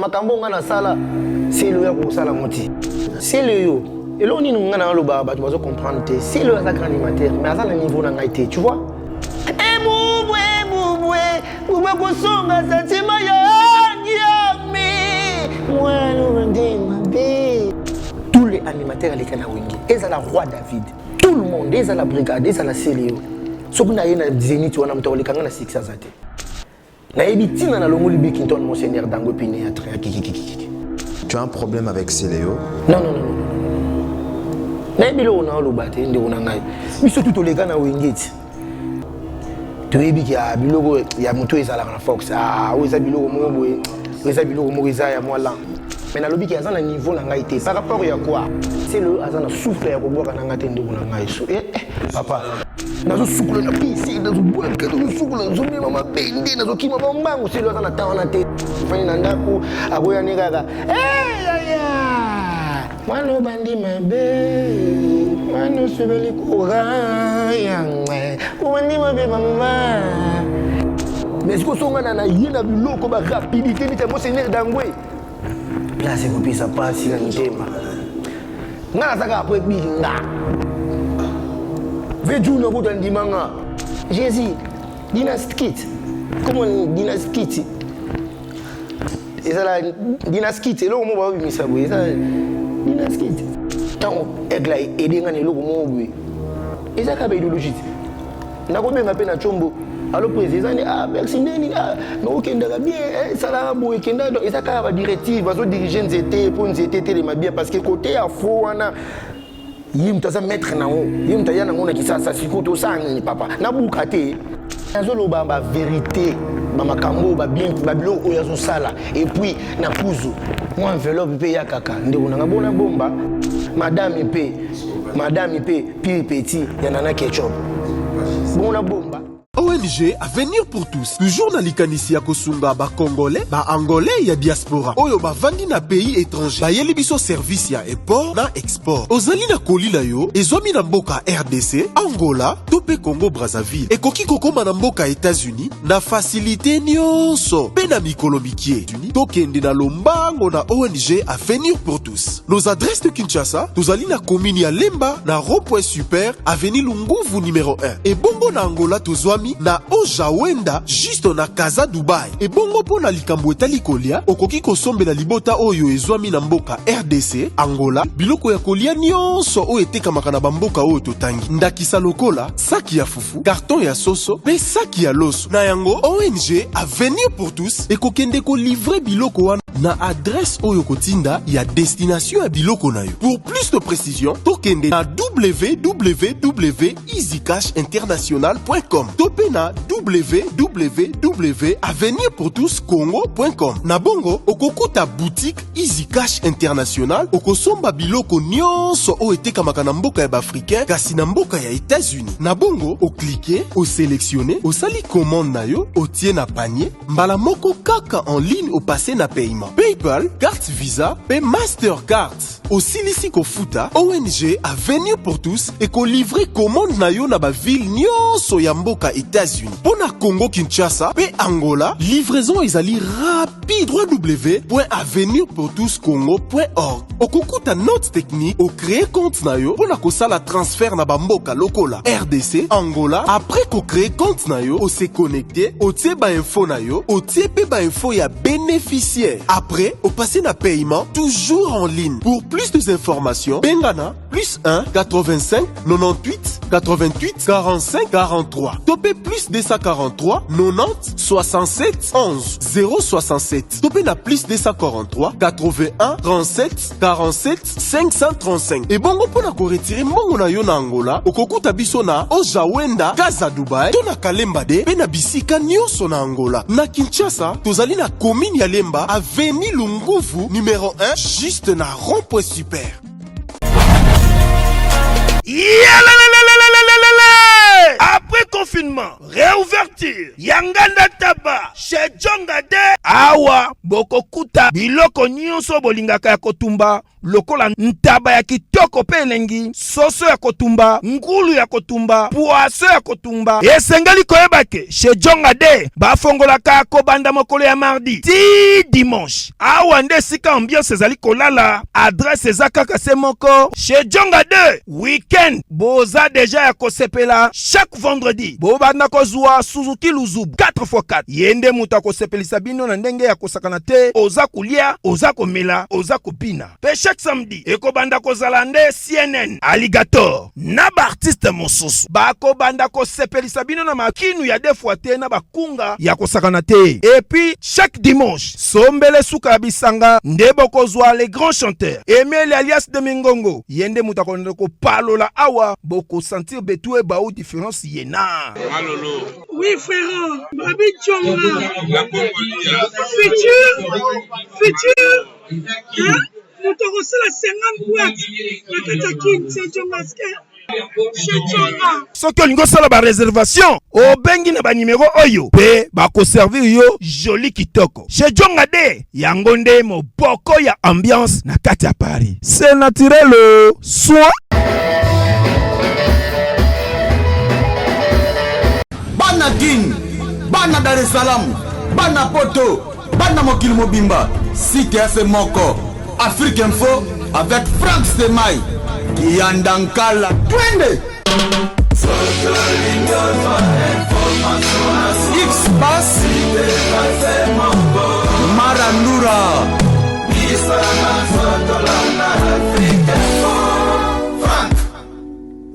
makambo nga na sala c'est le ya ko sala moti c'est le yo et là on ni nga na lo ba tu vas comprendre te c'est le ça grand animateur mais à ça le niveau na nga été tu vois Bouba ko songa satima ya mi moi no ndima tous les animateurs les kana wingi eza la roi David tout le monde eza la brigade eza la Célio sokuna yena Zénith wana mtawali kanga na 6 azate na ebitina na longo libi Kinton Monseigneur Dango Piné atra kiki. Tu as un problème avec Célio? Non. Na ebilo na lo bate ndi ona ngai biso tout les gars na wingiti tu ebi ki a biloko ya moto ezala na Fox oza biloko moboye oza biloko mo eza ya mwala mais na lobi ki azana niveau na ngai te par rapport ya quoi c'est le azana souffle ya koboka na ngate ndeko na ngai so papa nazo sukula na pisi nazo bwanka nazo sukula nazo mema mabende nazo kima bombango c'est le azana tawana te fani na ndako aboya ne kaka Mano bandi mabe, mano subeli kuraya, mano mabe mama. Mais si vous avez na yena biloko ba rapidité ni tamo Seigneur Dangwe. Place ko pisa pasi na ntema. Nga saka apo binga. Veju no ko ndimanga. Jésus, dinaskit. Comment dinaskit? Ezala dinaskit, lo mo ba bimisa bo, ezala dinaskit. Tant egla edenga ne lo mo bo. Ezaka ba idéologie. Nakobenga pe na chombo. Alors président merci neni no kenda bien sala bo kenda donc ezaka ba directive bazo diriger nzete pour nzete telema bien parce que côté à faux wana yimta za mettre na ngo yimta yana ngona kisasa sikoto sani papa na bukate azolo ba vérité ba makambo ba bien ba bilo oyazo sala et puis na puzo moi enveloppe pe ya kaka ndeko na bona bomba madame pe pi petit yana ketchup bona bomba ONG Avenir pour tous. Toujours na likanisi ya kosunga ba Congolais, ba Angolais ya diaspora. Oyo ba vandi na pays étranger. Ba yeli biso service ya import na export. Ozali na kolila yo, ezomi na mboka RDC, Angola, tope Congo Brazzaville. Ekoki kokoma na mboka États-Unis na facilité nyonso. Pe na mikolo mikie. Tokende na lombango na ONG Avenir pour tous. Nos adresses de Kinshasa, tozali na commune ya Lemba na rond-point super, avenue Lunguvu numéro 1. Et bongo na Angola tozwami na Ojawenda juste na Casa Dubai. Et bongo po na likambo etali kolia, okoki kosombela libota oyo ezwami na mboka RDC, Angola, biloko ya kolia nyonso o etekamaka na bamboka oyo totangi. Ndakisa lokola, saki ya fufu, carton ya soso, pe saki ya loso. Na yango ONG Avenir pour tous ekokende ko livrer biloko wana na adresse oyo kotinda ya destination ya biloko na yo. Pour plus de précision, tokende na www.easycashinternational.com. Topé na www.avenirpourtouscongo.com. Na bongo, okokuta boutique Easy Cash International, okosomba biloko nyonso o etekamaka na mboka ya Africain, kasi na mboka ya États-Unis. Na bongo, okliquer, o sélectionner, o sali commande na yo, o tie na panier, mbala moko kaka en ligne o passé na paiement. PayPal, carte Visa, pe Mastercard. Aussi lisi ko futa, ONG Avenir pour tous et ko livrer commande na yo na ba ville nyonso ya mboka États-Unis. Pona Congo Kinshasa pe Angola, livraison ezali rapide. www.avenirpourtouscongo.org. Okukuta note technique au créer compte na yo pona ko sala transfert na ba mboka lokola RDC, Angola. Après ko créer compte na yo, o se connecter, o tie ba info na yo, o tie pe ba info ya bénéficiaire. Après, au passer na paiement toujours en ligne. Pour plus d'informations, Bengana plus 1 85 98 88 45 43. Topé plus 243 90 67 11 067. Topé na plus 243 81 37 47 535. Et bongo pona ko retirer mongo na yo na Angola, okokuta biso na Ojawenda, Casa Dubai, tona Kalemba de, pe na bisika nyonso na Angola. Na Kinshasa, tozali na commune ya Lemba, avenue Lunguvu numéro 1, juste na rond-point super. Après qu'on déconfinement, réouverture, Yanganda Taba, chez Djongade, awa, bokokuta, biloko nyonso bolingaka ya kotumba, lokola ntaba ya kitoko pe elengi, soso ya kotumba, ngulu ya kotumba, poaso ya kotumba, esengeli koyebake, chez Djongade, bafongolaka kobanda mokolo ya mardi, ti dimanche, awa nde sika ambiance ezali kolala, adresse ezakaka se moko, chez Djongade, weekend, boza deja ya kosepela, chaque vendredi, bobanda kozwa Suzuki Luzubu, 4x4, yende muta kosepelisa bino na ndenge ya kosakana te, oza kulia, oza komela, oza kopina. Pe chaque samedi, ekobanda kozala nde CNN, Alligator, na ba artiste mosusu, bako banda kosepelisa bino na makinu ya defwa te na bakunga ya kosakana te. Et puis, chaque dimanche, sombele suka ya bisanga, nde bokozwa les grands chanteurs, Emile alias de Mingongo, yende muta ko palola awa, boko sentir betue ba ou différence yena. Malolo. Oui, frère, Babi Tchonga. Futur. Hein? Nous t'aurons la 50 boîtes. La Katakine, c'est Tchongaske. Soki olingo sala ba réservation, obengi na ba numéro oyo, pe ba ko servir yo joli kitoko. Chez Djongade, yango nde moboko ya ambiance na kati ya Paris. C'est naturel, soit Bana Guine, Bana Dar es Salaam, Bana Poto, Bana Mokili Mobimba, Site Ase Moko, Afrique Info avec Franck Stemai, Yandankala, Twende. X-Bass, Marandura, Franck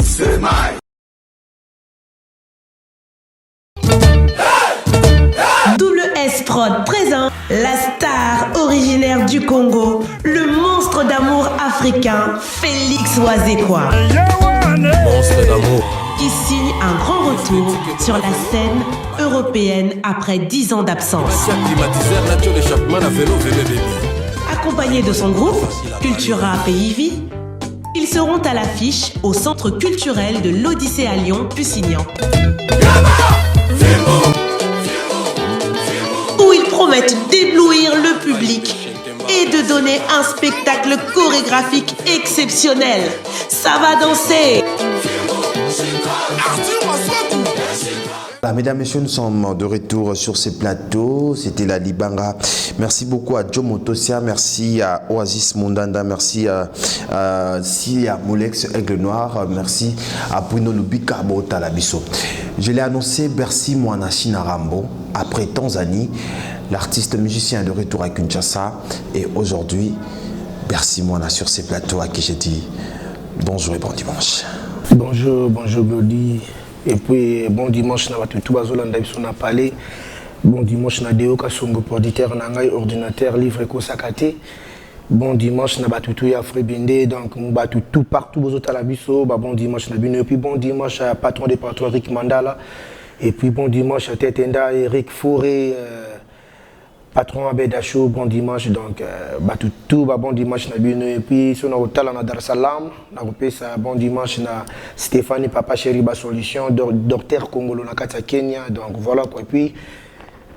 Stemai. Double S Prod présente la star originaire du Congo, le monstre d'amour africain, Félix Wazekwa. Monstre d'amour. Qui signe un grand retour sur la scène européenne après 10 ans d'absence. Accompagné de son groupe, Cultura Pays Vie, ils seront à l'affiche au Centre culturel de l'Odyssée à Lyon, Lusignan. Où ils promettent d'éblouir le public et de donner un spectacle chorégraphique exceptionnel. Ça va danser. Voilà, mesdames, messieurs, nous sommes de retour sur ces plateaux. C'était la Libanga. Merci beaucoup à Joe Motosia, merci à Oasis Mondanda, merci à Molex Aigle Noir, merci à Bruno Lubika Botalabiso. Je l'ai annoncé, Bercy Moanashi Narambo, après Tanzanie, l'artiste musicien de retour à Kinshasa. Et aujourd'hui, Bercy Moana sur ces plateaux à qui j'ai dit bonjour et bon dimanche. Bonjour Glody. Et puis bon dimanche, na tout bazolanda biso na parler. Bon dimanche na Deo Kasongo producteur na ngai ordinateur livre ko sakate. Bon dimanche na batutu ya Frebende donc batutu partout bozotala biso ba bon dimanche na bino et puis bon dimanche à patron des patrons Rick Mandala et puis bon dimanche à Tetenda Eric Fouré patron Abedacho bon dimanche donc batutu ba bon dimanche na bino et puis sur na hôtel na Dar es Salaam na kopesa bon dimanche na Stéphanie Papa Chéri ba solution docteur Congolo na kati ya Kenya donc voilà quoi et puis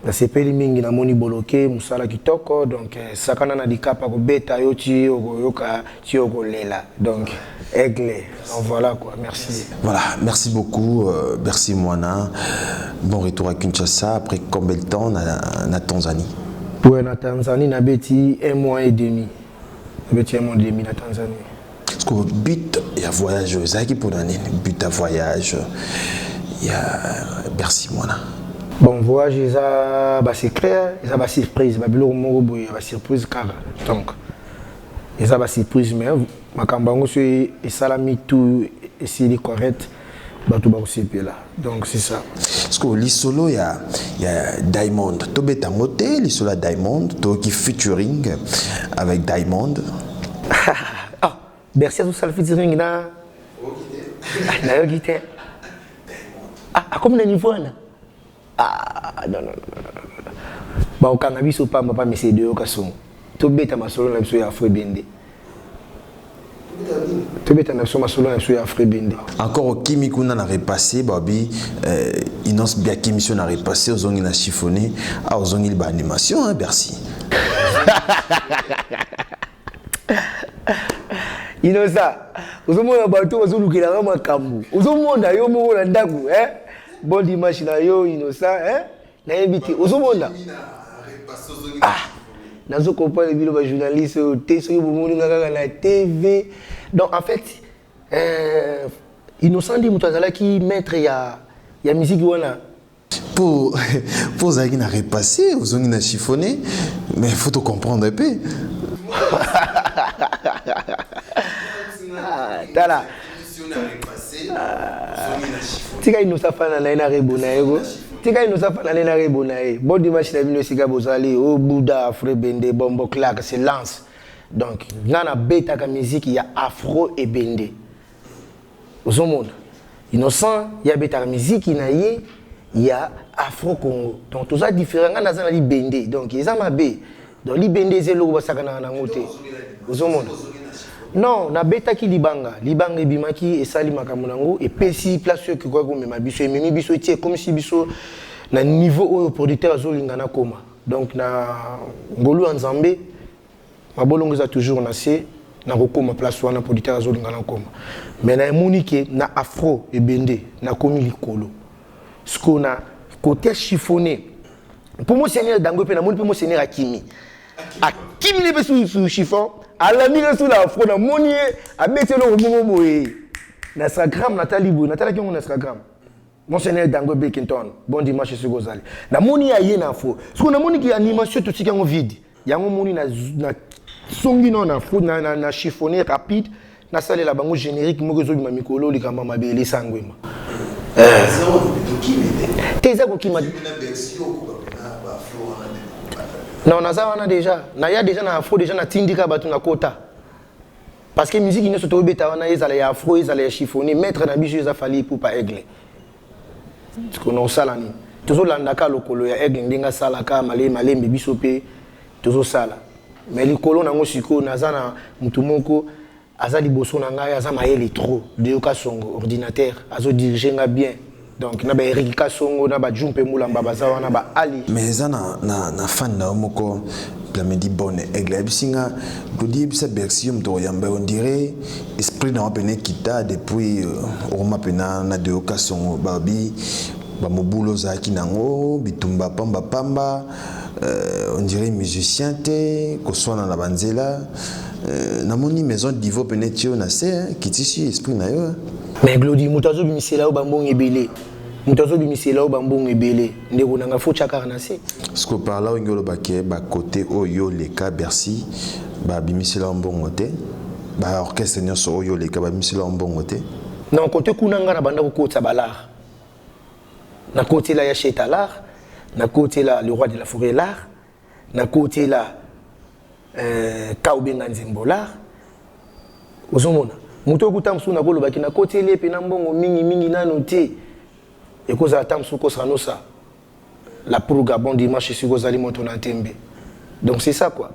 na sepeli mingi na moni boloke musala kitoko donc sakana na dikapa ko beta yo ti okoyoka ti okolela donc aigle donc voilà quoi merci. Voilà, merci beaucoup Bercy Moana. Bon retour à Kinshasa après combien de temps na Tanzanie? Ouais, na Tanzanie na beti 1 mois et demi. Na beti 1 mois et demi na Tanzanie. Parce que but ya voyage zaki pour l'année but à voyage il y a Bercy Moana. Bon voyage c'est clair, ça va surprise, ba biloko moko boye ba surprise kaka. Donc ça va surprise mais makambango c'est salami tout et c'est correct ba tout ba là. Donc c'est ça. Parce que l'isolo il y a Diamond, to betangote l'isolo Diamond, to qui featuring avec Diamond. Ah, Bercy tout ça featuring na. Na guitare. Ah, comme na niveau là. Ah, non. Bah, au cannabis, au pas, mais c'est de Kasson. Tout bête à ma solo, la ya Frebende. Tu bêta na soma solo na so ya Afro Bende. Encore au Kimikuna n'a repassé, Babi, Inos Biaki mission n'a repassé, aux ongles n'a chiffonné, aux ongles d'animation, hein, merci. Inosa, aux ongles bateau, aux ongles qui la rama kambu, aux ongles na yo mo na ndaku, bon dimanche na yo Inosa, na invité, aux ongles ah, nazo comprendre les vidéos journalistes, la TV. Donc en fait, Innocent dit que qui maître ya musique wana. Pour Zagui n'a repassé, aux ongles n'a chiffonné, mais il faut te comprendre un peu. Tala. Tika Innocent fana na ina rebona ego. Tika Innocent fana na ina rebona e. Bon dimanche na bino sika bozali o Bouddha Afro Bende Bombo Clark c'est lance. Donc nana beta ka musique ya Afro et Bende. Ozomona. Innocent ya beta ka musique na ye ya Afro Congo. Donc tout ça différent na za na li Bende. Donc ils ma be. Donc li Bende zelo basaka na ngote. Ozomona. Non, na beta ki libanga ebimaki esali makambo nango et pesi place que quoi comme ma biso ememi biso tie comme si biso na niveau au producteur azolinga na koma. Donc na ngolu nzambe mabolongo za toujours na se na kokoma place wana producteur azolinga na koma. Mais na monique na Afro et Bende na komi likolo. Sko na côté chiffonné. Pour moi seigneur dango pe na moni pour moi seigneur Akimi. Akimi le sous chiffon. À la mire sous la Afro, na monier, à mettre le moment na Instagram, Nathalie qui on Instagram. Monseigneur Dango Bekinton, bon dimanche sur Gozali. Na moni a yé Afro. Ce qu'on a moni qui animation tout ce qui est en vide. Il y a un moni na songi non Afro, na chiffonné rapide, na salle la bango générique, moi que ma mikolo, les kamama belé sanguema. T'es ça qui m'a dit. Non, on a déjà. Il y a déjà na Afro, déjà na tindika batu na kota. Parce que la musique, il y a surtout beta, ils allaient Afro, ils allaient chiffonner, mettre na bijoux, ils a fallu pour pas aigle. Parce qu'on a ça là. Toujours l'andaka lokolo ya aigle, ndenga salaka, malé mbibisopé, toujours ça là. Mais les colons na ngosiko, nazana mutumoko, azali bosso na ngai, azama yeli trop. De yoka songo ordinateur, azo diriger nga bien. Donc na ba Eric Kasongo na ba Jumpe Mulamba bazawa na ba Ali. Mais ça na fan na moko Plamedi bonne aigle bisinga dodi bisa bercy mto yamba on dirait esprit na opene kita depuis Roma pena na de Kasongo babi ba mobulo za kinango bitumba pamba on dirait musicien te ko sona na banzela na moni maison divo penetio na se kitishi esprit na yo. Mais Glody mutazo bimisela o bambong ebele. Mutazo bimisela o bambong ebele. Ndeko nanga fo chaka na se. Ce que par là ngolo baké ba côté oyo leka Bercy ba bimisela mbongo te. Ba orchestre nyonso oyo leka ba bimisela mbongo te. Non côté kunanga na banda ko kota balar. Na côté là ya Chetalar, na côté là le roi de la forêt l'art, na côté là Kaobenga Nzembolar. Ozomona. Muto kutamsu na kolo baki na côté lepe na mbongo mingi na noté. Et cause à tamsu ko sanosa. La purga bon dimanche sur Gozali Montona Tembe. Donc c'est ça quoi.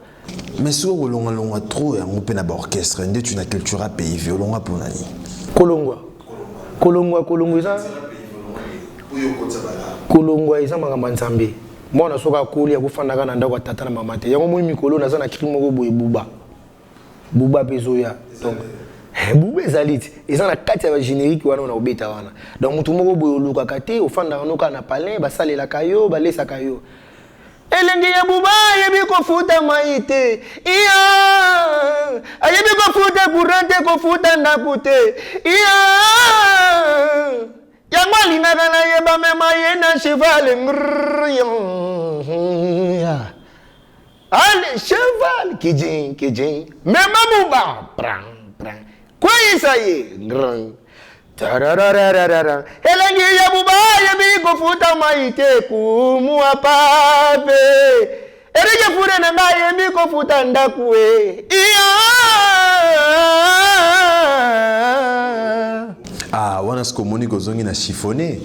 Mais si on longa trop on peut na ba orchestre ndé tu na culture pays violon pour nani. Kolongwa ça. Kolongwa isa makamba nzambe. Mwana soka koli ya kufanda kana ndako tata na mama te. Yango moni mikolo na sana krimo ko boye buba. Buba bezoya. Donc Boubé Zalit, ils ont la carte générique wana na obeta wana. Donc mutu moko boyo luka kate ofanda noka na palin ba sale la kayo ba lesa kayo. Elenge ya buba yebi ko futa maite. Iya! Ayebi ko futa kurante ko futa ndakute. Iya! Ya mali na kana yeba mema yena cheval. Allez cheval kijin. Mema buba prang. Quoi ça y est? Tararararara. Elengi ya buba yebi ko futa maite kumu apabe. Erege fure na nga yebi ko futa ndakwe. Ah, wana sko moni ko zongi na chiffonné.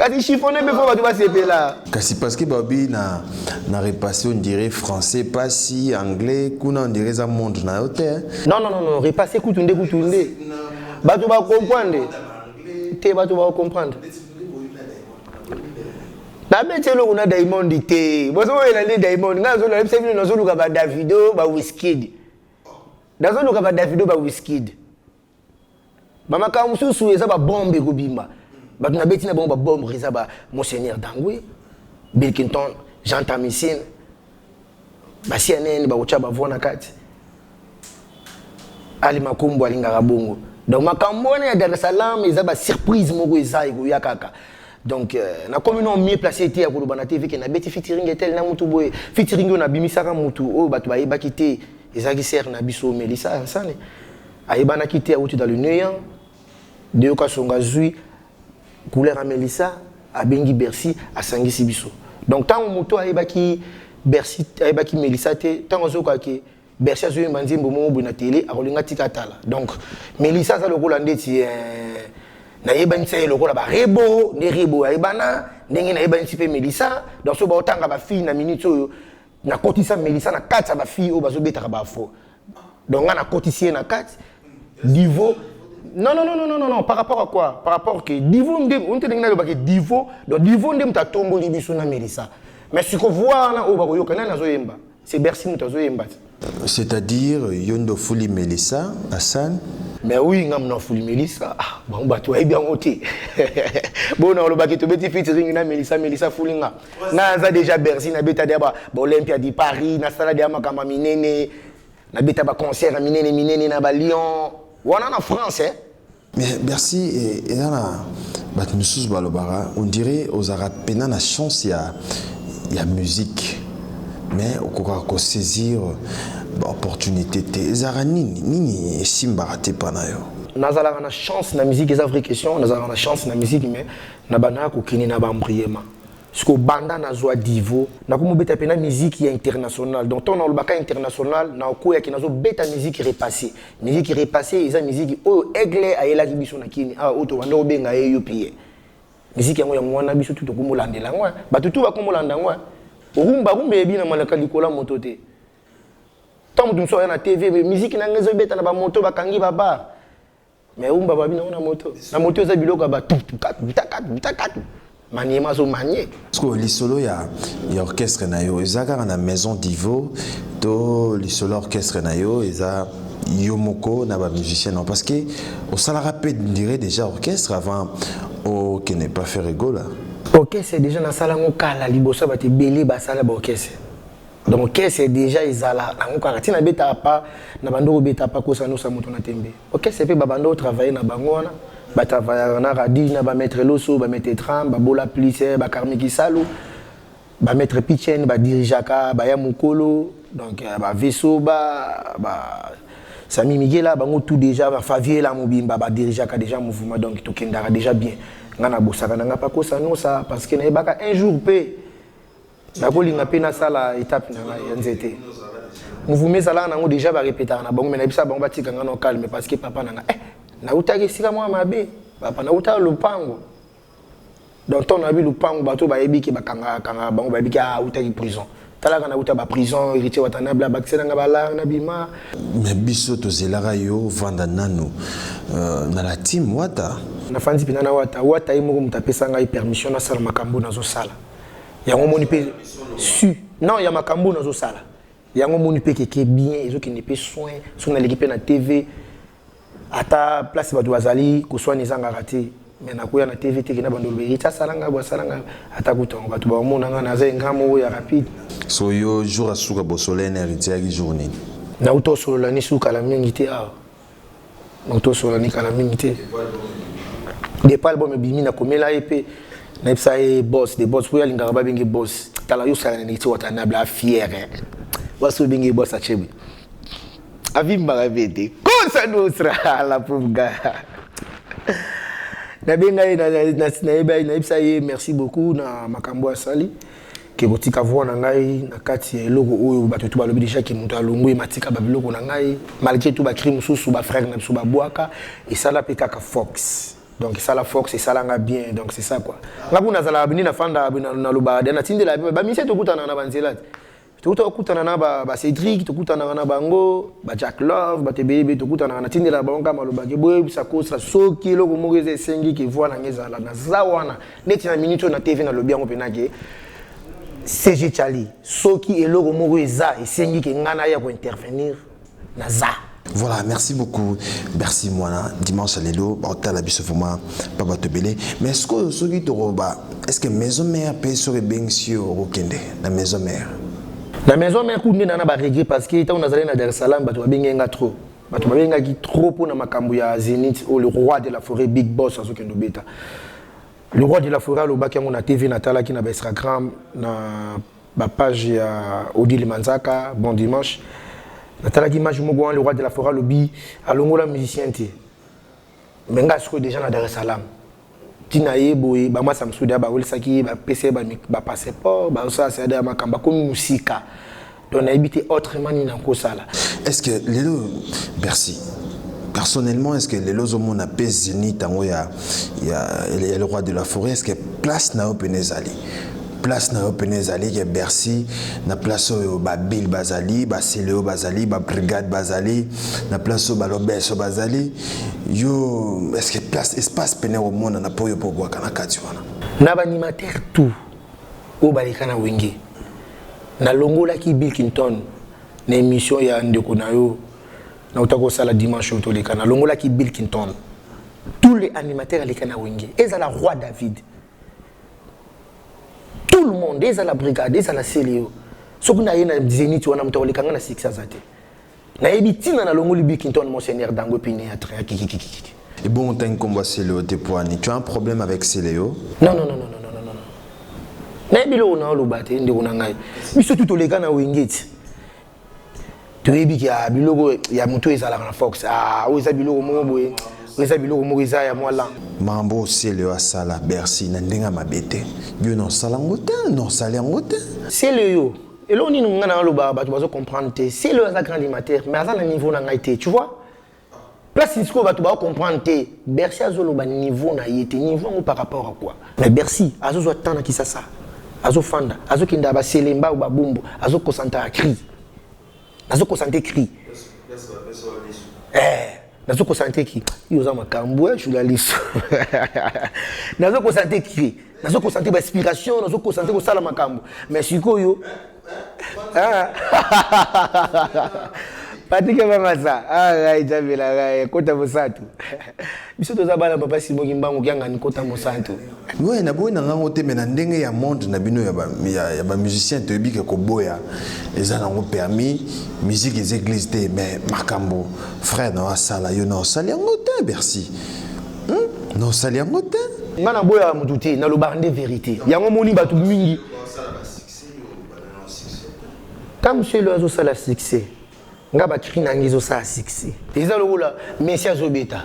Kasi chiffonné mais faut pas se là. Kasi parce que babi na repassé on dirait français pas si anglais kuna on dirait ça monde na hôtel. Non, repasser kutunde. Bato ba comprendre. Te bato ba comprendre. Na betelo kuna Diamond te. Bozo wela le Diamond ngazo la msemi nozo luka ba Davido ba Wizkid. Dazo luka ba Davido ba Wizkid. Mama ka mususu eza ba bombe kubimba. Bato na beti na bomba bombe eza ba Monseigneur Dangwe, Bilkington, Jean Tamisine. Ba CNN ba ucha ba vona kati. Ali makumbu alingaka bongo. Donc makambo na Dar es Salaam eza ba surprise moko eza iko yakaka. Donc na commune mieux placé était à Koloba na TV que na beti featuring etel na mutu boy featuring na bimisaka mutu o bato ba yeba kité ezaki ser na biso Melissa nsane ayeba na kité auti dans le néant de okasonga zui couleur à Melissa a bengi Bercy a sangisi biso. Donc tant moto ayeba ki Bercy ayeba ki Melissa te tant ozoka ki Bercy azoye manzimbo mo na télé a kolinga tikatala. Donc Melissa ça le Rolandé ti na yeba ntsé lokola ba rebo ne rebo ayebana ndenge na yeba ntsipe Melissa donc so ba otanga ba fille na minute oyo na kotisa Melissa na kati ba fille o bazo betaka ba fo donc na kotisie na kati Divo non par rapport à quoi par rapport que Divo ndem on te ndenge na ba ke Divo donc Divo ndem ta tombo li biso na Melissa mais ce qu'on voit na o ba ko yokana na zo yemba c'est Bercy muto zo yemba c'est-à-dire Yondo Fuli Melissa Hassan. Mais oui, ngam na Fuli Melissa. Ah, bon bato ay bien ôté. Bon na lo baketo beti featuring na Melissa Fulinga. Na za déjà Bercy na beta dia ba Olympia de Paris, na sala dia makamba minene, na beta ba concert minene na ba Lyon. Wana na France hein. Mais Bercy et na bat musus balobara, on dirait aux arabes pena na chance il y a musique. Mais au ko saisir opportunité te ezara nini simba te panayo nazala na chance na musique eza vraie question nazala na chance na musique mais na bana ko kini na bambriema siko banda na zo Divo na ko mobeta pena musique ya international donc ton olbaka international na ko ya kinazo beta musique repassée eza musique o aigle ayela ki biso na kini ah oto banda obenga eyo pie musique yango ya mwana biso tuto ko molandela ngwa batutu ba ko molanda ngwa rumba ebi na malaka likola moto te tant que tu na TV musique na ngezo beta na ba moto ba kangi baba mais rumba ba bina na moto za biloko ba tukatu maniema zo manie parce que l'isolo ya orchestre na yo ezaka na maison Divo to l'isolo orchestre na yo eza yomoko na ba musicien non parce que au sala rapide dirait déjà orchestre avant au qui n'est pas fait rigola. Ok, c'est déjà dans la salle où kala liboso ba te belé ba sala ba orchestre. Donc ok, c'est déjà izala na ngwa tina beta pa na bando beta pa ko sano sa moto na tembe. Ok, c'est pe ba bando travailler na bangona, ba travailler na radi na ba mettre loso, ba mettre tram, ba bola plissé, ba karmiki salo, ba mettre pitchen, ba dirijaka, ba ya mukolo, donc ba vaisseau ba Sami Miguela bango tout déjà ba favier la mobimba ba dirijaka déjà mouvement donc to kendara déjà bien. Ngana bosaka nanga pa kosa no ça parce que na ebaka un jour pe na kolinga pe na sala étape na ya nzete mouvement sala nango déjà ba répéter na bango mais na bisa bango batika ngana calme parce que papa nanga na utaki sika moi mabe papa na uta lupango donc ton abi lupango bato ba yebi ke bakanga kanga bango ba yebi ke utaki prison talaka na uta ba prison héritier watanabla bakse nanga bala na bima mais biso to zelara yo vanda nano na la team wata na fanzi pina na wata imoko mutapesa ngai permission na sala makambo nazo sala yango moni pe su non ya makambo nazo sala yango moni pe keke bien ezo ki ne pe soin so na l'équipe na TV ata place ba bazali ko soin ezanga raté mais na ko ya na TV te kina bando berita salanga bo salanga ata kutonga batu ba mona nga na za ngamo ya rapide so yo jour asuka bo soleil héritier ki journée na uto solo ni suka la mingi te ah na uto solo ni kala mingi te des pas album bimi na komela ep na ipsa e boss des boss pour ya lingara ba bengi boss tala yo sala ni ti watanabla fier waso bengi boss a chebi avimba rabete cosa nostra la pumga na benga na ipsa e merci beaucoup na makambo asali ke botika voix na ngai na kati ya logo oyo bato tu balobi déjà ke mutu alongo matika ba biloko na ngai malgré tout ba crime susu ba frère na biso ba boaka et ça la pekaka Fox Donc ça la force et ça l'a bien. Donc c'est ça quoi. Là vous n'avez pas na fanda na loba na tinde la ba mise to kutana na banzela. To kutana na ba Cédric, to kutana na bango, ba Jack Love, ba TBB to kutana na tinde la bango maloba ke boye bisa ko sa soki lo ko mogeze sengi ke voila ngezala na zawana. Neti na minute na TV na lobi yango penake. CG Chali, soki et lo ko mogeza et sengi ke ngana ya ko intervenir na za. Voilà, merci beaucoup. Merci moi dimanche à l'élo, bah la biso vraiment pas te belé. Mais est-ce que ce qui te roba, est-ce que maison mère peut serait bien sûr au Kende, la maison mère. La maison mère coup nena ba regret parce que on a allé na Dar es Salaam ba to benga trop. Ba to benga ki trop pour na makambu ya Zenith ou le roi de la forêt Big Boss azo kendo beta. Le roi de la forêt lo ba ki na TV Natala ki na ba Instagram na ba page ya Odile Manzaka, bon dimanche. Natala qui image mo le roi de la forêt lobby alongola musicien té mais nga siko déjà na Dar es Salaam tina yeboye ba masa msuda ba olisaki ba PC ba passeport ba ça c'est da makamba comme musika donc na habité autrement ni na ko sala. Est-ce que lelo merci personnellement est-ce que lelo zo mona pezini tango ya le roi de la forêt est-ce que place na openezali place na openezali ke Bercy na place au Babil Bazali ba Celeo Bazali ba brigade Bazali na place au Balobeso Bazali yo est-ce que place espace pene au monde na poyo pour kana kati wana na ba animateur tout au balikana wenge na longola ki Bill Clinton na émission ya ndeko na yo na utako sala dimanche to le kana longola ki Bill Clinton tous les animateurs alikana wenge ezala roi David. Tout le monde, ils à la brigade, ils à la CLO. Ce qu'on a eu dans Zénith, on a monté les na 6 azate. Na ebiti na longo libi Clinton monseigneur dango piné à très kiki. Et bon tant combat CLO te poani. Tu as un problème avec CLO? Non. Na ebilo na lo bate ndeko na ngai. Biso tout les gars na wingate. To ebi ki a bilogo ya muto ezala na Fox. Ah, o eza bilogo mo boye. Eza bilogo mo eza ya moi là. Mambo CLO a sala Bercy na ndenga mabete. Yo non salangote, non salangote. CLO et là on dit nous ngana lo ba tu vas comprendre te. CLO a grand animateur mais à un niveau na ngai te, tu vois? Place Cisco va tu vas comprendre te. Bercy a zolo ba niveau na yete, niveau par rapport à quoi? Mais Bercy azo zo tana ki ça. Azo fanda, azo kinda ba selemba ou ba bumbo, azo concentre à cri. Azo concentre cri. Nazo concentre qui yoza makambo je la liste nazo concentre qui nazo concentre ba inspiration nazo concentre ko sala makambo mais sikoyo Patrick Bamasa jamela ga kota mosatu biso toza bana papa Simon Kimbangu kyanga ni kota mosatu ouais na boy na ngango te mena ndenge ya monde na bino ya ba musicien te bi ke ko boya ezana ngo permis musique des églises te mais makambo frère na sala yo na sala yango te Bercy non sala yango te ngana boya mutu te na lo bande vérité yango moni batu mingi comme c'est le azo sala succès nga ba kri nangizo sa succès eza lokola Messi azobeta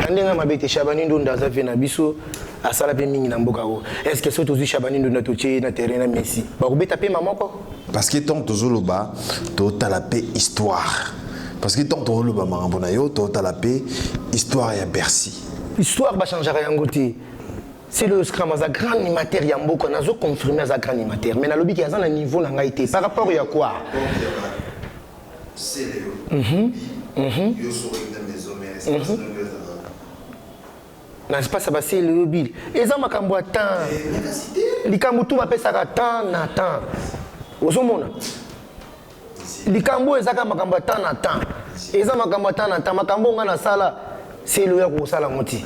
andenga mabete Shabani Ndonda za vena biso asala pe mingi na mboka ko est-ce que soto zi Shabani Ndonda toche na terrain na Messi ba kobeta pe mamoko parce que tant tozoloba tota la paix histoire parce que tant tozoloba makambo na yo tota la paix histoire ya Bercy histoire ba changera yango te. C'est le scrum à grand animateur yamboko nazo confirmer à grand animateur mais na lobi ki azana niveau na ngai te par rapport ya quoi c'est yo n'est-ce pas ça va c'est le bill eza makambo atan likambo tu ba pesa ka tan na tan ozomona likambo eza ka makambo atan na tan eza makambo atan na tan makambo ngana sala c'est le ya ko sala moti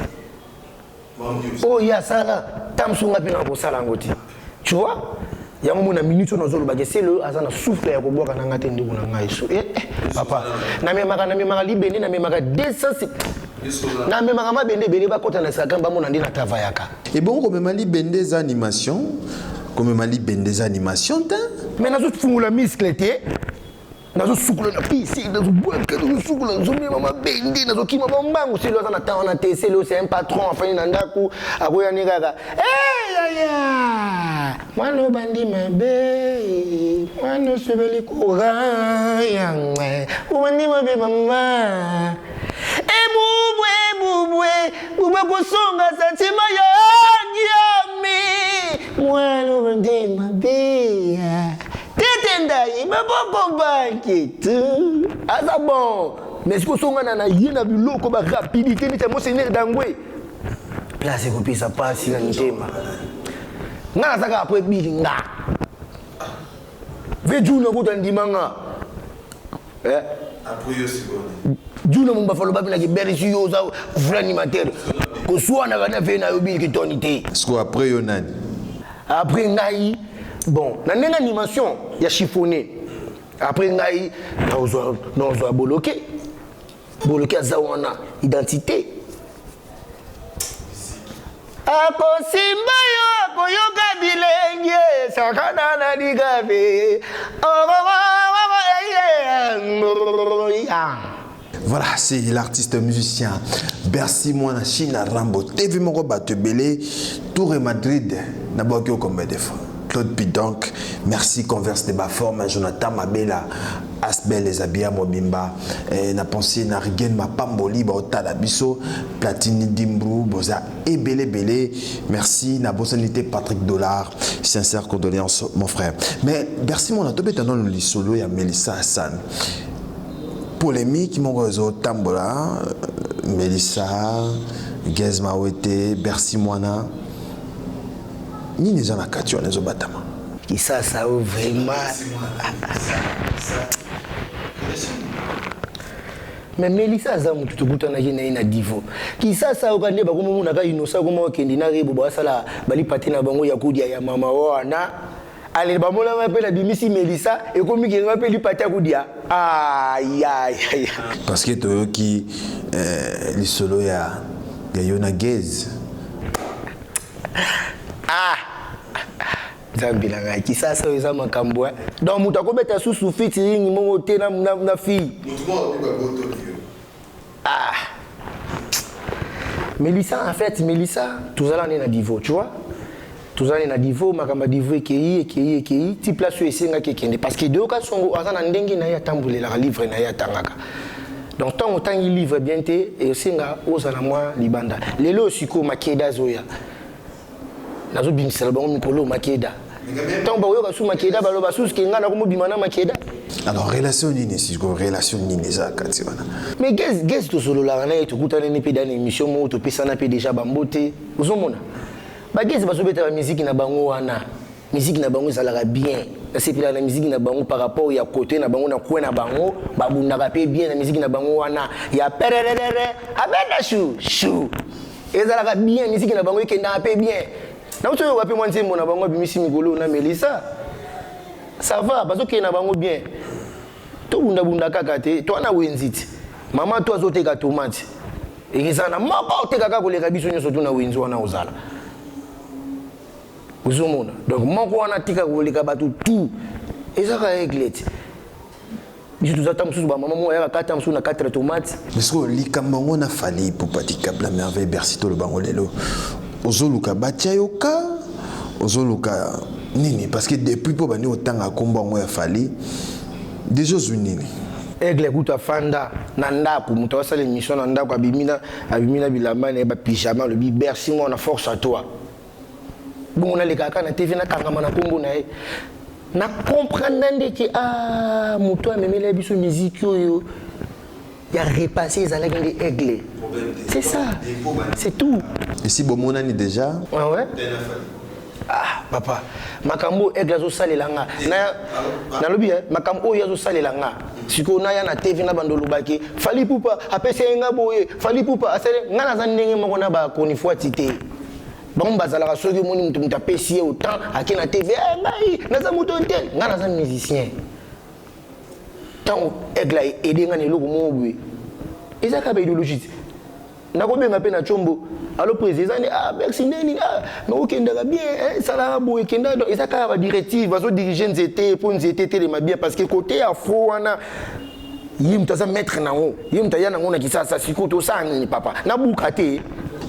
oh ya sala tamsunga pina ko sala ngoti tu vois yango mona minute no zolo ba c'est le azana souffle ya ko boka na ngate ndiko na ngai so papa na memaka libende na memaka 200 na memaka mabende bele ba kota na sakamba mona ndina tavayaka et bon comme mali bende za animation comme mali bende za animation ta mais nazo fungula muscle te nazo sukula na pisi nazo boka nazo sukula nazo mema bende nazo kima bombangu c'est le azana ta on a c'est le c'est un patron enfin na ndaku akoya ni kaka ya mwana bandi mabe mwana sebeli kura yangwe ubandi mabe mama ebubu bube kusonga santima yami mwalo ndema bia tetenda imaboko banki tu asa bon mais kusonga na yina biloko ba rapidité ni tamo seigneur dangwe place ko pisa pasi na ntema ngana saka après bilinga vejuna kutandimanga après aussi bon Juna mumba falo babi na kiberi si yo za fulani matero kuswana kana fe na yobi kitoni te sko après yo nani après ngai bon na nenga animation ya chiffonné après ngai na bloqué azawana identité akosimba yo koyoka bilenge sakana na digabe Voilà, c'est l'artiste musicien Bercy Mwana China Rambo TV Moko Batebele Tour et Madrid Nabokyo combien de fois Claude Pidonk, merci Converse de Baforme, Jonathan Mabela, Asbel les Abia Mobimba, na pensé na Rigen Mapamboli, Baota Biso, Platini Dimbrou, Boza et Belé, merci na Bosanité Patrick Dollar, sincère condoléances mon frère. Mais Bercy Mwana Tobe Tanon le solo ya Melissa Hassan. Polémique, mon réseau Tambola, Melissa, Gez Mawete, Bercy Mwana. Ni les gens à Katia, les Obatama. Qui ça vraiment. Mais Melissa Zamu, tu te goûtes à na divo. Qui ça au Kanye, bah, comme on a innocent, comme on a dit, bah, ça là, bali patina bango yakudia ya mama wana. Allez, bah, moi, on m'appelle Bimisi Melissa, et comme il m'appelle lui patia kudia. Aïe, aïe, aïe. Parce que toi qui, les solo ya Yona Gez. Zambilanga qui ça eza makambo donc mutu akobeta susu featuring mongo te na fille Melissa en fait tous allons na divo tu vois tous allons na divo makamba divo ekei ti place esenga kekende parce que de ka songo azana ndenge na ya tambulela livre na ya tangaka donc tant autant il livre bien te et senga ozana moi libanda lelo siko makeda zoya nazo bimisela bango mikolo makeda tant ba yoka su makeda balo basusu kenga na komobima na makeda alors relation nini siko relation nini za kati wana mais guess to solo la na to kutana ni pe dans émission mo to pesa na pe déjà bambote uzomona ba guess ba sobeta ba musique na bango wana musique na bango ezalaka bien c'est puis la musique na bango par rapport ya côté na bango na coin na bango ba bundaka pe bien na musique na bango wana ya pererere abenda chou ezalaka bien musique na bango ekenda pe bien. Na uto wapi mwanze mona bango bimisi mikolo na Melissa. Ça va parce que na bango bien. To bunda kaka te, to na wenziti. Mama to azoteka tomate. Ekizana mama oteka kaka koleka biso nyoso to na wenzi wana ozala. Uzomona. Donc moko wana tika koleka batu tout. Ezaka eglete. Biso tuzata mususu ba mama mo ya kata mususu na 4 tomates. Parce que likambango na fali pour patikable la merveille Bercy to le bango lelo. Ozoluka Batiayoka, Ozoluka Nini, parce que depuis pour bani autant à combat moi fali des choses nini. Aigle kuta fanda nanda pour muta sala émission nanda kwa bimina bilamba na ba pyjama le bi Bercy moi on a force à toi. Bon on a les kaka na TV na kangama na kombo na na comprendre que muto amemela biso musique yo ya repasser les alègues des aigles. C'est ça. C'est tout. Et si bon monani déjà ouais. Papa, makambo eglazo salelanga. Na lobi makambo yazo salelanga. Siko na ya na TV na bandolo baki. Fali pupa apese nga boye. Fali pupa asele ngana za ndenge moko na ba koni fuatite. Bamba zala soki moni mutu mutapesi autant akina TV ngai naza muto ntel ngana za musicien. Tant egla edenga ne loko mobwe. Ezaka ba idéologie. Nakobenga pe na chombo. Alors président merci neni mais okenda bien ça la boye kenda donc ezaka ba directive bazo diriger nzete pour nzete telema bien parce que côté afro wana yimta za mettre na ngo yimta yana ngona kisasa sikoto sani papa na bukate.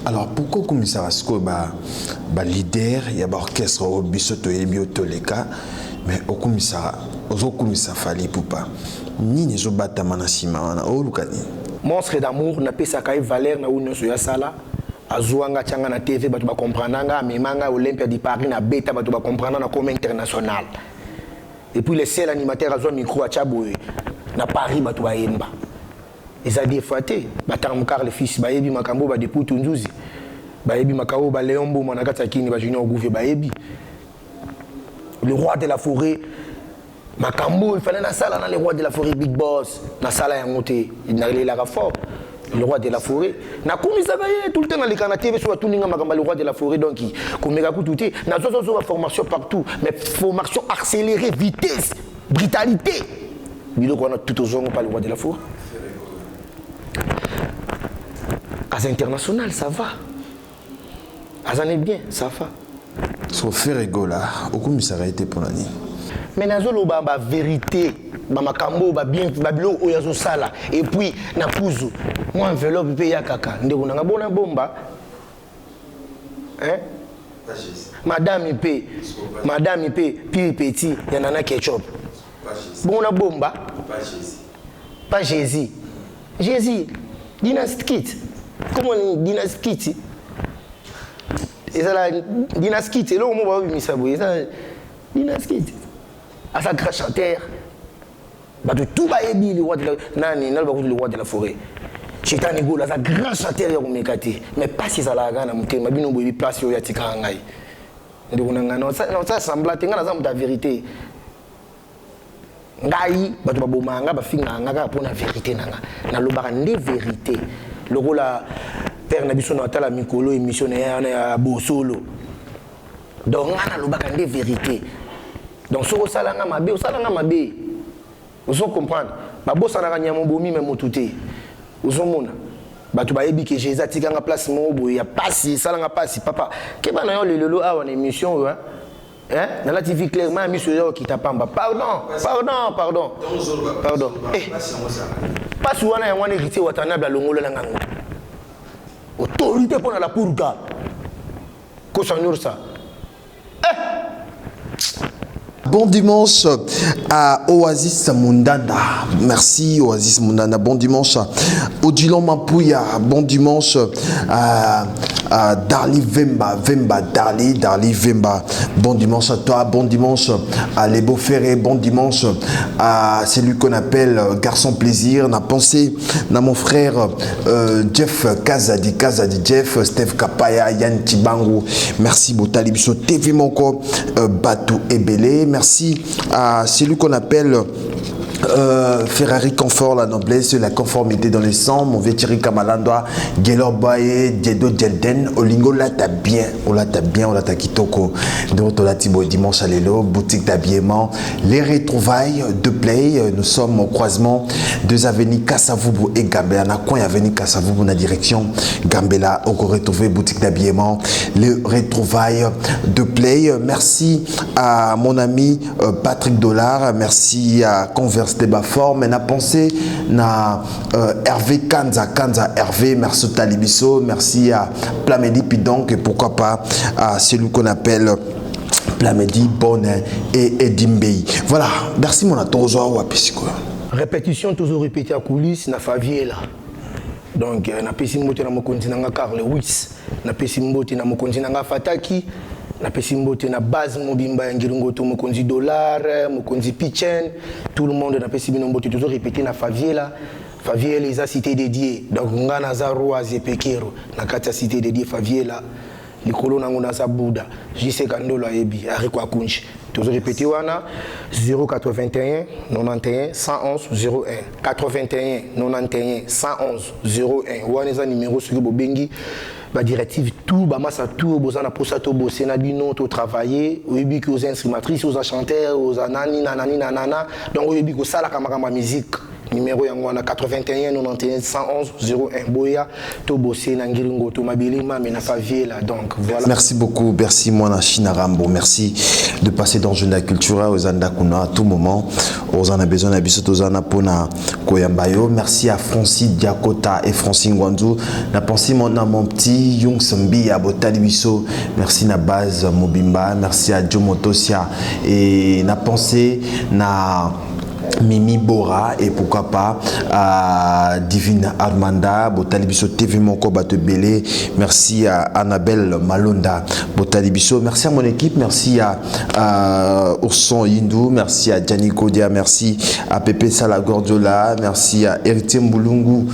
Alors pourquoi comme ça parce que ba leader ya ba orchestre au bisoto et biotoleka mais au commissaire fali poupa nini zo bata manasima wana o lukani Monstre d'amour na pesa kai valeur na union so ya sala azuanga changa na TV batu ba comprendre memanga Olympia de Paris na beta batu ba comprendre na comme international. Et puis les seuls animateurs azwa micro a chaboy na Paris batu ba yemba. Ezadi faté batam car le fils ba yebi makambo ba depuis tunzuzi. Ba yebi makao ba Leombo monakata kini ba junior gouvé ba yebi. Le roi de la forêt Makambo, il fallait la salle dans le roi de la forêt Big Boss. La salle est montée. Il n'a rien à fort. Le roi de la forêt. Na komi ça va tout le temps dans les canapés sur tout le roi de la forêt donc comme mega tout tout. Na zozo formation partout mais formation accélérée, vitesse, brutalité. Bilo qu'on a tout aux gens pas le roi de la forêt. À international ça va. À est bien, ça va. Son frère Egola, au commissariat été pour l'année. Mais nazolo ba vérité ba makambo ba bien ba bilo oyazo sala et puis na puzu moi enveloppe pe ya kaka ndeko na bona bomba hein madame pe puis petit ya nana ketchup bona bomba pas Jésus dynasty kit comment dynasty kit et ça la dynasty kit là on va bimisa boye ça dynasty kit à sa grand chanteur bah de tout ba ebi le roi de la nani na le roi de la forêt Chetan Egola sa grand chanteur ya komekate mais pas si ça la gana mutema bino boyi place yo ya tika ngai ndeko na ngana ça sembla tenga na zamu ta vérité ngai bato babomanga ba finga ngaka pona vérité nanga na lobaka ndi vérité lokola père na biso na tala mikolo émission ya bosolo donc ngana lobaka ndi vérité. Donc, si vous salanga mabe, vous comprendre. Babo salanga nyamo bomi même motuté. Vous mona. Batu ba yebi que Jésus tika nga place mo boy ya passi salanga passi papa. Ke ba na yo lelo a en émission hein? Dans la TV clairement monsieur yo qui tapamba. Pardon. Eh. Passi wana ya wana hérité watana bla longolo la ngango. Autorité pour la purga. Ko sanur ça. Bon dimanche à Oasis Mundanda. Merci Oasis Mundanda. Bon dimanche à Odilon Mampouya. Bon dimanche à Darly Vemba. Darly Vemba. Bon dimanche à toi. Bon dimanche à Lebo Ferré. Bon dimanche à celui qu'on appelle Garçon Plaisir. N'a pensé à mon frère Jeff Kazadi Jeff, Steph Kapaya, Yann Tibango. Merci Botali Biso TV Moko, Batou Ebele. Merci à celui qu'on appelle Ferrari Confort, la noblesse, la conformité dans le sang, mon vétiri Kamalandwa, Gelor Baye, Diedo Djelden, Olingo lata bien, on lata kitoko, de la Tibo dimanche à l'élo, boutique d'habillement, les retrouvailles de Play, nous sommes au croisement deux avenues Kassavubu et Gambela, na coin avenue Kassavubu, na direction Gambela, on peut retrouver boutique d'habillement, les retrouvailles de Play. Merci à mon ami Patrick Dollar, merci à Converse débat fort, mais n'a pensé na Hervé Kanza Hervé, merci Talibiso, merci à Plamedi, puis donc et pourquoi pas à celui qu'on appelle Plamedi, Bonne et Edimbei. Voilà, merci mon atozo ou apisiko. Répétition toujours répétée à coulisses na Faviela. Donc na pesimbote na mokonzi nanga Carl Witz, na pesimbote na mokonzi nanga Fataki. Na pesimbote na base mobimba ya ngiringoto mokonzi dollar mokonzi pichen tout le monde na pesimbote toujours répété na Faviela les a cité dédié donc ngana za roi zepekero na kata cité dédié Faviela likolo nango na za Bouddha jise kandolo ayebi ari kwa kunchi toujours répété wana 081 91 111 01 81 91 111 01 wana za numéro sur bobengi ba directive tout ba massa tout bozana pour ça to bosser na bino to travailler oyebi que aux instrumentrices aux chanteurs aux anani nanana donc oyebi ko sala kamaka musique numéro yango wana 81 91 111 01 boya to bosser na ngiringo to mabilima mais na Faviela donc voilà. Merci beaucoup, merci Mwana Chinarambo, merci de passer dans Jeune Culture aux Andakuna à tout moment. Aux en a besoin d'habiter aux Anapona Koyambayo. Merci à Francis Diakota et Francine Gwanzou. Na pensé mon petit Young Sambi à Botalibiso. Merci na base Mobimba. Merci à Jomotosia et na pensé na Mimi Bora et pourquoi pas Divine Armanda, Botalibiso TV Moko Batebele, merci à Annabelle Malonda, Botalibiso, merci à mon équipe, merci à Ourson Hindou, merci à Gianni Kodia, merci à Pepe Salagordiola, merci à Héritier Mboulungu,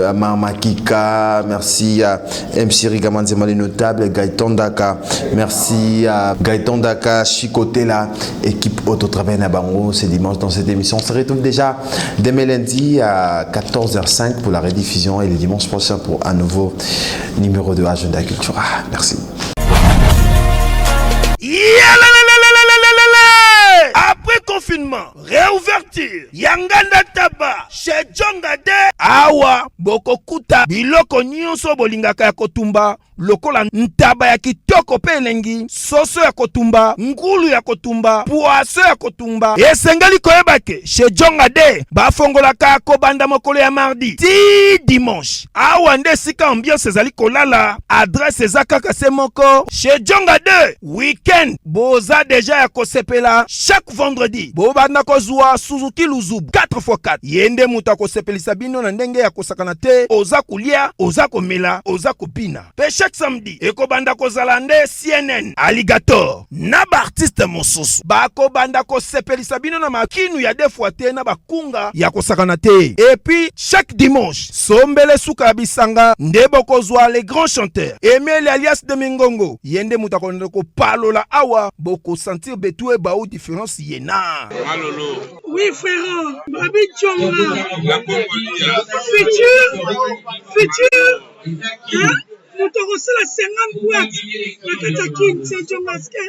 à Marmakika, merci à MC Rigamanzema les notables, Gaëtan Daka, merci à Gaëtan Daka, Chikotela, équipe Autotravail Nabango, c'est dimanche dans cette émission. On se retrouve déjà demain lundi à 14h05 pour la rediffusion et le dimanche prochain pour un nouveau numéro de Agenda Culture. Merci. Après confinement, réouverture, Yanganda Taba, chez Djongade, Awa, Bokokuta, Biloko Nyonso Bolingaka ya Kotumba, lokola ntaba ya kitoko pe elengi, soso ya kotumba, ngulu ya kotumba, poaso ya kotumba. Esengali koyebake, chez Djongade, bafongolaka kobanda mokolo ya mardi, ti dimanche. Awa nde sika ambiance ezali kolala, adresse ezaka se moko, chez Djongade, weekend, boza deja ya kosepela, chaque vendredi, bobanda kozwa Suzuki Luzubu, 4x4. Yende muta kosepelisa bino na ndenge ya kosakana te, oza kulia, oza komela, oza kopina. Pe chaque samedi, ekobanda kozala nde CNN, Alligator, na ba artiste mosusu. Bako banda kosepelisa bino na makinu ya defuate na bakunga ya kosakana te. Et puis, chaque dimanche, sombele suka bisanga, nde bokozwa les grands chanteurs. Emile alias de Mingongo, yende muta ko palola awa, boko sentir betue baou différence yena. Malolo. Oui, frère. Babi Djonga. Futur. Hein? Nous t'aurons la 50 boîtes. La Katakin, c'est Djongaske.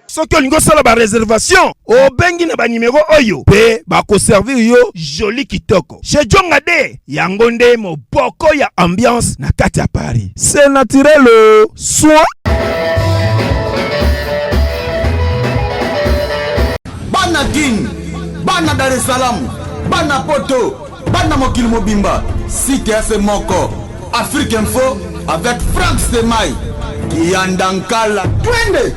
Soki olingo sala ba réservation, obengi na ba numéro oyo, pe bako servir yo joli kitoko. Chez Djongade, yango nde moboko ya ambiance na kati ya Paris. C'est naturel, soit Bana Guine, Bana Dar es Salaam, Bana Poto, Bana Mokil Mobimba, CTF Moko, Afrique Info avec Franck Semaï, Yandankala, Twende.